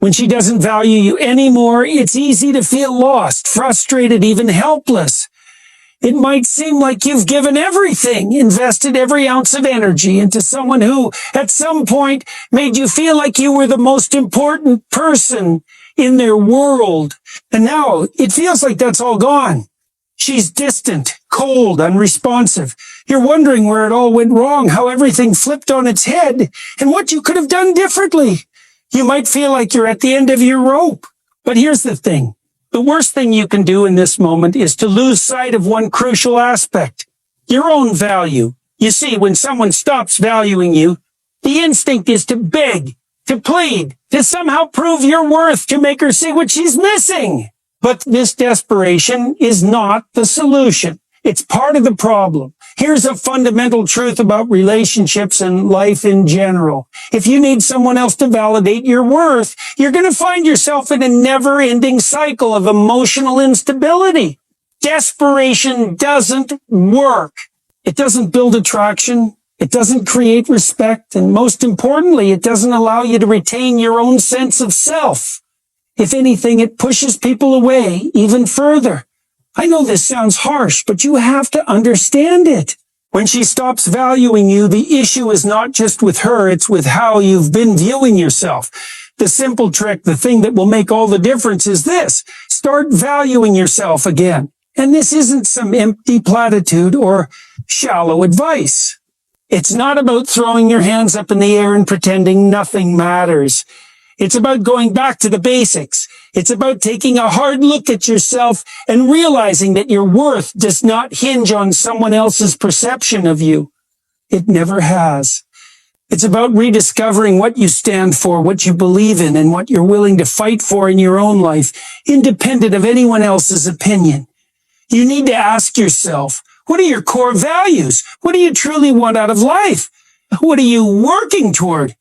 When she doesn't value you anymore, it's easy to feel lost, frustrated, even helpless. It might seem like you've given everything, invested every ounce of energy into someone who, at some point, made you feel like you were the most important person in their world. And now it feels like that's all gone. She's distant, cold, unresponsive. You're wondering where it all went wrong, how everything flipped on its head, and what you could have done differently. You might feel like you're at the end of your rope. But here's the thing. The worst thing you can do in this moment is to lose sight of one crucial aspect, your own value. You see, when someone stops valuing you, the instinct is to beg, to plead, to somehow prove your worth, to make her see what she's missing. But this desperation is not the solution. It's part of the problem. Here's a fundamental truth about relationships and life in general. If you need someone else to validate your worth, you're going to find yourself in a never-ending cycle of emotional instability. Desperation doesn't work. It doesn't build attraction. It doesn't create respect. And most importantly, it doesn't allow you to retain your own sense of self. If anything, it pushes people away even further. I know this sounds harsh, but you have to understand it. When she stops valuing you, the issue is not just with her, it's with how you've been viewing yourself. The simple trick, the thing that will make all the difference is this. Start valuing yourself again. And this isn't some empty platitude or shallow advice. It's not about throwing your hands up in the air and pretending nothing matters. It's about going back to the basics. It's about taking a hard look at yourself and realizing that your worth does not hinge on someone else's perception of you. It never has. It's about rediscovering what you stand for, what you believe in, and what you're willing to fight for in your own life, independent of anyone else's opinion. You need to ask yourself, what are your core values? What do you truly want out of life? What are you working toward?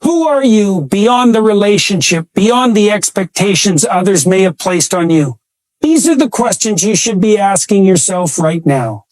Who are you beyond the relationship, beyond the expectations others may have placed on you? These are the questions you should be asking yourself right now.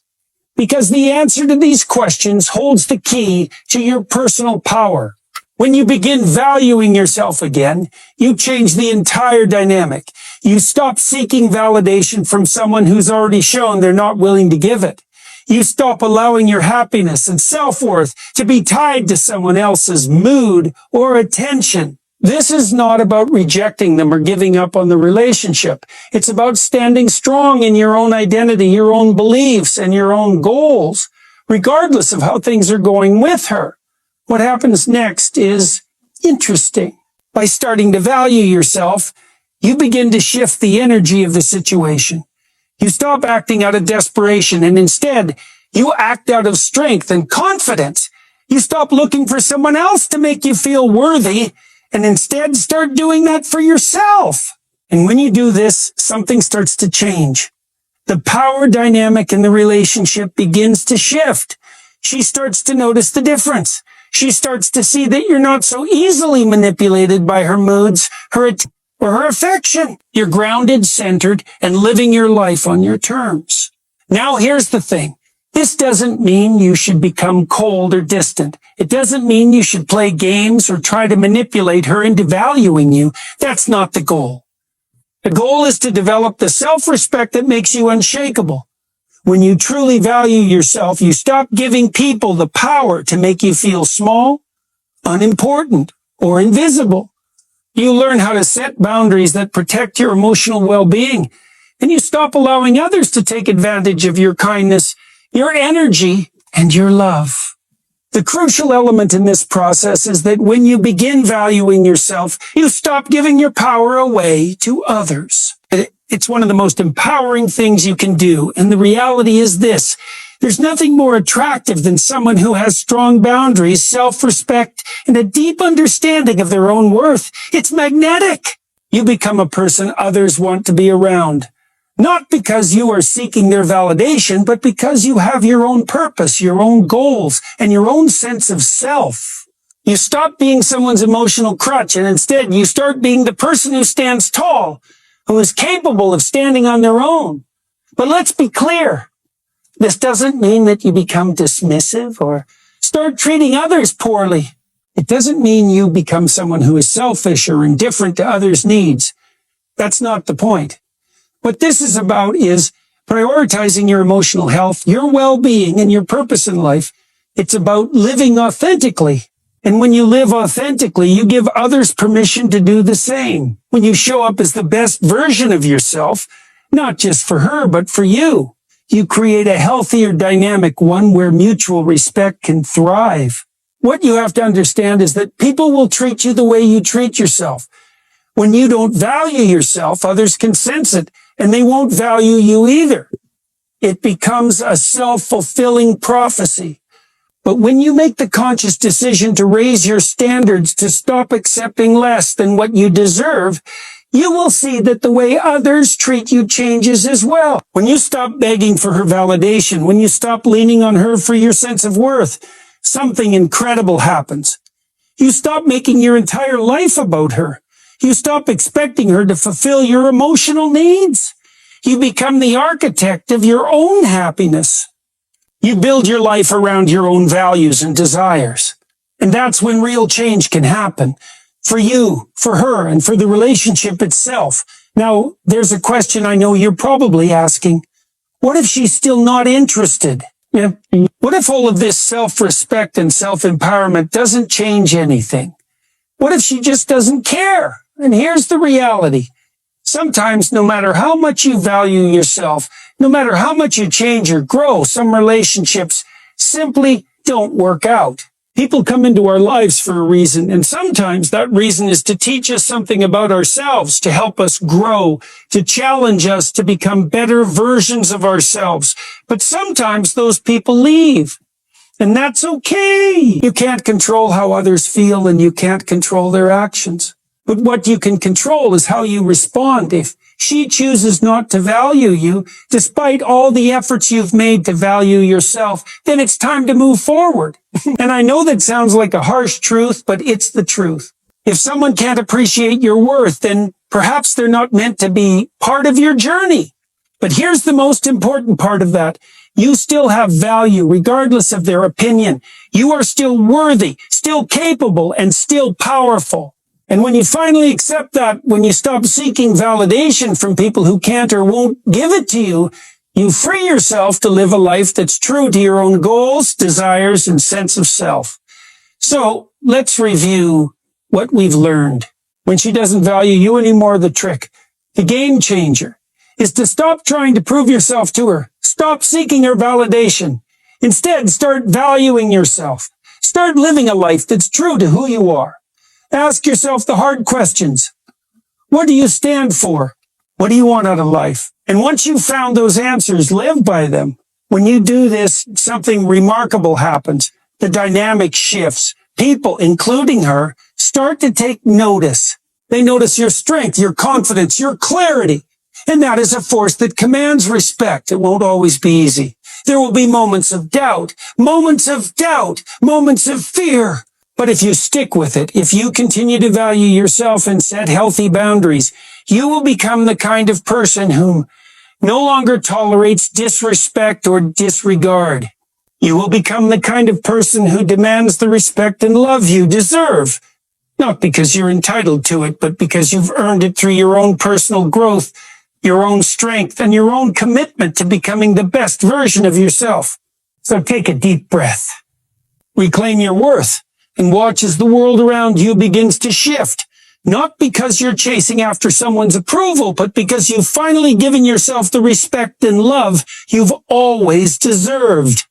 Because the answer to these questions holds the key to your personal power. When you begin valuing yourself again, you change the entire dynamic. You stop seeking validation from someone who's already shown they're not willing to give it. You stop allowing your happiness and self-worth to be tied to someone else's mood or attention. This is not about rejecting them or giving up on the relationship. It's about standing strong in your own identity, your own beliefs, and your own goals, regardless of how things are going with her. What happens next is interesting. By starting to value yourself, you begin to shift the energy of the situation. You stop acting out of desperation and instead you act out of strength and confidence. You stop looking for someone else to make you feel worthy and instead start doing that for yourself. And when you do this, something starts to change. The power dynamic in the relationship begins to shift. She starts to notice the difference. She starts to see that you're not so easily manipulated by her moods, or her affection. You're grounded, centered, and living your life on your terms. Now here's the thing. This doesn't mean you should become cold or distant. It doesn't mean you should play games or try to manipulate her into valuing you. That's not the goal. The goal is to develop the self-respect that makes you unshakable. When you truly value yourself, you stop giving people the power to make you feel small, unimportant, or invisible. You learn how to set boundaries that protect your emotional well-being, and you stop allowing others to take advantage of your kindness, your energy, and your love. The crucial element in this process is that when you begin valuing yourself, you stop giving your power away to others. It's one of the most empowering things you can do, and the reality is this. There's nothing more attractive than someone who has strong boundaries, self-respect, and a deep understanding of their own worth. It's magnetic. You become a person others want to be around. Not because you are seeking their validation, but because you have your own purpose, your own goals, and your own sense of self. You stop being someone's emotional crutch, and instead you start being the person who stands tall, who is capable of standing on their own. But let's be clear. This doesn't mean that you become dismissive or start treating others poorly. It doesn't mean you become someone who is selfish or indifferent to others' needs. That's not the point. What this is about is prioritizing your emotional health, your well-being, and your purpose in life. It's about living authentically. And when you live authentically, you give others permission to do the same. When you show up as the best version of yourself, not just for her, but for you, you create a healthier dynamic, one where mutual respect can thrive. What you have to understand is that people will treat you the way you treat yourself. When you don't value yourself, others can sense it, and they won't value you either. It becomes a self-fulfilling prophecy. But when you make the conscious decision to raise your standards, to stop accepting less than what you deserve, you will see that the way others treat you changes as well. When you stop begging for her validation, when you stop leaning on her for your sense of worth, something incredible happens. You stop making your entire life about her. You stop expecting her to fulfill your emotional needs. You become the architect of your own happiness. You build your life around your own values and desires. And that's when real change can happen. For you, for her, and for the relationship itself. Now, there's a question I know you're probably asking. What if she's still not interested? What if all of this self-respect and self-empowerment doesn't change anything? What if she just doesn't care? And here's the reality. Sometimes, no matter how much you value yourself, no matter how much you change or grow, some relationships simply don't work out. People come into our lives for a reason, and sometimes that reason is to teach us something about ourselves, to help us grow, to challenge us to become better versions of ourselves. But sometimes those people leave, and that's okay. You can't control how others feel, and you can't control their actions. But what you can control is how you respond. If she chooses not to value you, despite all the efforts you've made to value yourself, then it's time to move forward. And I know that sounds like a harsh truth, but it's the truth. If someone can't appreciate your worth, then perhaps they're not meant to be part of your journey. But here's the most important part of that. You still have value regardless of their opinion. You are still worthy, still capable, and still powerful. And when you finally accept that, when you stop seeking validation from people who can't or won't give it to you, you free yourself to live a life that's true to your own goals, desires, and sense of self. So let's review what we've learned. When she doesn't value you anymore, the trick, the game changer, is to stop trying to prove yourself to her. Stop seeking her validation. Instead, start valuing yourself. Start living a life that's true to who you are. Ask yourself the hard questions. What do you stand for? What do you want out of life? And once you've found those answers, live by them. When you do this, something remarkable happens. The dynamic shifts. People, including her, start to take notice. They notice your strength, your confidence, your clarity. And that is a force that commands respect. It won't always be easy. There will be moments of doubt, moments of fear. But if you stick with it, if you continue to value yourself and set healthy boundaries, you will become the kind of person who no longer tolerates disrespect or disregard. You will become the kind of person who demands the respect and love you deserve. Not because you're entitled to it, but because you've earned it through your own personal growth, your own strength, and your own commitment to becoming the best version of yourself. So take a deep breath. Reclaim your worth. And watch as the world around you begins to shift. Not because you're chasing after someone's approval, but because you've finally given yourself the respect and love you've always deserved.